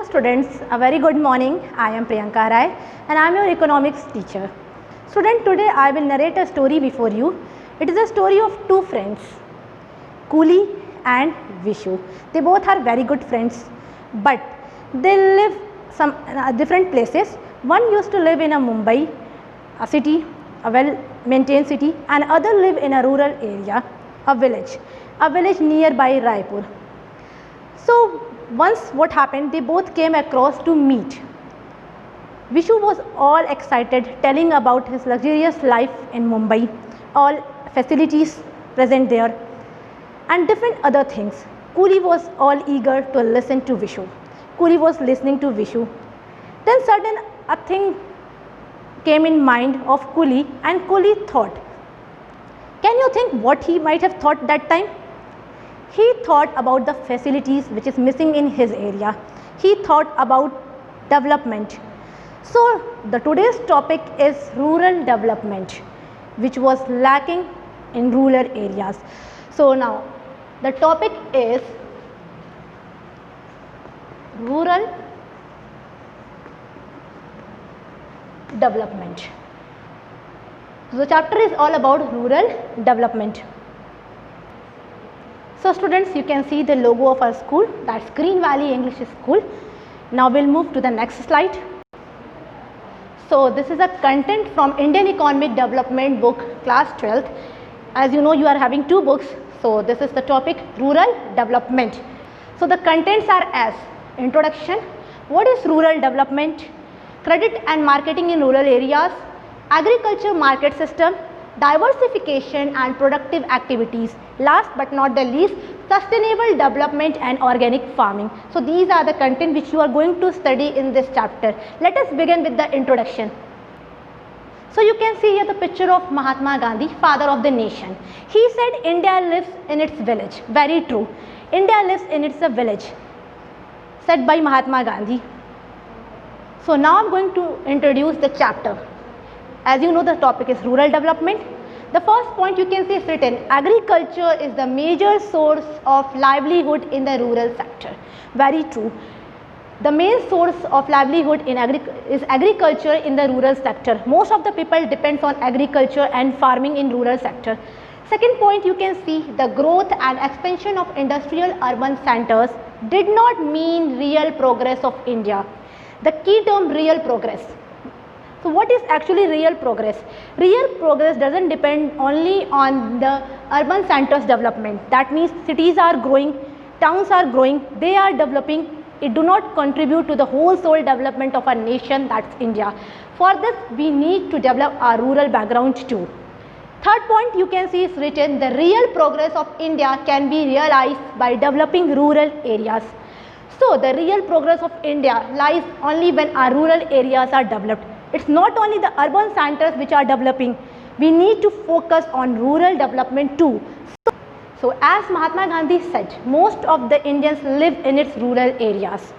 students, a very good morning. I am Priyanka Rai and I am your economics teacher. Student, today I will narrate a story before you. It is a story of two friends, Kuli and Vishu. They both are very good friends, but they live some different places. One used to live in a Mumbai, a city, a well-maintained city, and other live in a rural area, a village nearby Raipur. So once what happened, they both came across to meet. Vishu was all excited, telling about his luxurious life in Mumbai, all facilities present there, and different other things. Kuli was all eager to listen to Vishu. Kuli was listening to Vishu. Then sudden a thing came in mind of Kuli, and Kuli thought. Can you think what he might have thought that time? He thought about the facilities which is missing in his area. He thought about development. So the today's topic is rural development, which was lacking in rural areas. So now the topic is rural development. So the chapter is all about rural development. So students, you can see the logo of our school, that's Green Valley English School. Now we'll move to the next slide. So this is a content from Indian Economic Development book, class 12th. As you know, you are having two books. So this is the topic rural development. So the contents are as introduction, what is rural development, credit and marketing in rural areas, agriculture market system, diversification and productive activities, last but not the least, sustainable development and organic farming. So these are the content which you are going to study in this chapter. Let us begin with the introduction. So you can see here the picture of Mahatma Gandhi, father of the nation. He said India lives in its village. Very true. India lives in its village, said by Mahatma Gandhi. So now I am going to introduce the chapter. As you know, the topic is rural development. The first point you can see is written, agriculture is the major source of livelihood in the rural sector. Very true. The main source of livelihood is agriculture in the rural sector. Most of the people depends on agriculture and farming in rural sector. Second point, you can see the growth and expansion of industrial urban centers did not mean real progress of India. The key term, real progress. So what is actually real progress? Real progress doesn't depend only on the urban centers development. That means cities are growing, towns are growing, they are developing. It do not contribute to the whole soul development of a nation, that's India. For this, we need to develop our rural background too. Third point you can see is written, the real progress of India can be realized by developing rural areas. So the real progress of India lies only when our rural areas are developed. It's not only the urban centers which are developing, we need to focus on rural development too. So as Mahatma Gandhi said, most of the Indians live in its rural areas.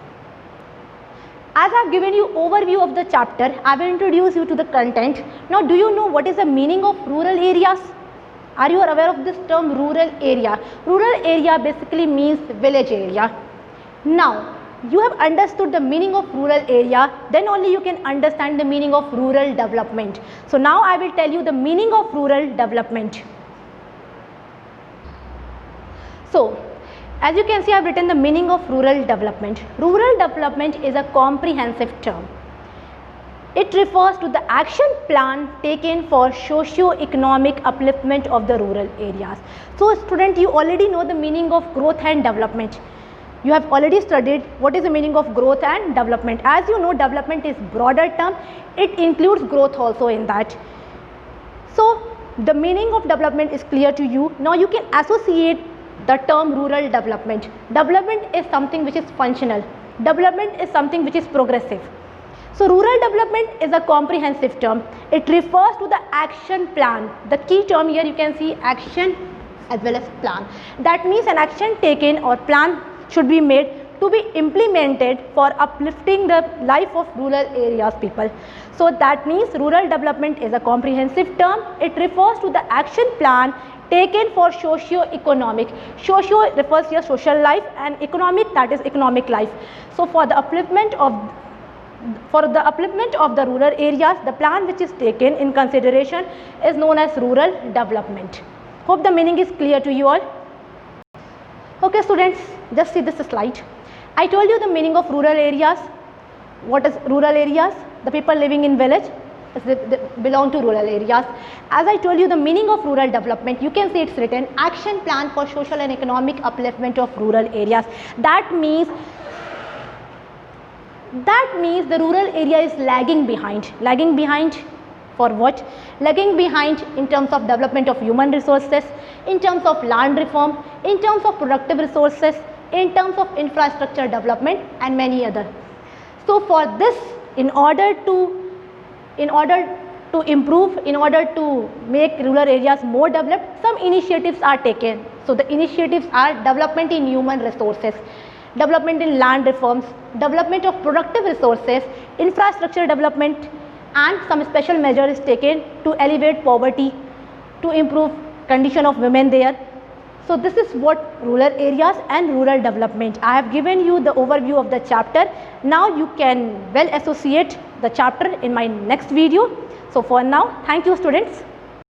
As I have given you overview of the chapter, I will introduce you to the content. Now do you know what is the meaning of rural areas? Are you aware of this term rural area? Rural area basically means village area. Now you have understood the meaning of rural area, then only you can understand the meaning of rural development. So now I will tell you the meaning of rural development. So as you can see, I have written the meaning of rural development. Rural development is a comprehensive term. It refers to the action plan taken for socio-economic upliftment of the rural areas. So student, you already know the meaning of growth and development. You have already studied what is the meaning of growth and development. As you know, development is broader term. It includes growth also in that. So the meaning of development is clear to you. Now you can associate the term rural development. Development is something which is functional. Development is something which is progressive. So rural development is a comprehensive term. It refers to the action plan. The key term here you can see action as well as plan. That means an action taken or plan should be made to be implemented for uplifting the life of rural areas people. So that means rural development is a comprehensive term. It refers to the action plan taken for socio-economic. Socio refers to social life and economic, that is economic life. So for the upliftment of the rural areas, the plan which is taken in consideration is known as rural development. Hope the meaning is clear to you all. Okay students, just see this slide. I told you the meaning of rural areas. What is rural areas? The people living in village belong to rural areas. As I told you the meaning of rural development, you can see it's written action plan for social and economic upliftment of rural areas. That means the rural area is lagging behind. Lagging behind for what? Lagging behind in terms of development of human resources, in terms of land reform, in terms of productive resources, in terms of infrastructure development and many other. So for this, in order to improve, in order to make rural areas more developed, some initiatives are taken. So the initiatives are development in human resources, development in land reforms, development of productive resources, infrastructure development, and some special measures taken to alleviate poverty, to improve condition of women there. So this is what rural areas and rural development. I have given you the overview of the chapter. Now you can well associate the chapter in my next video. So for now, thank you students.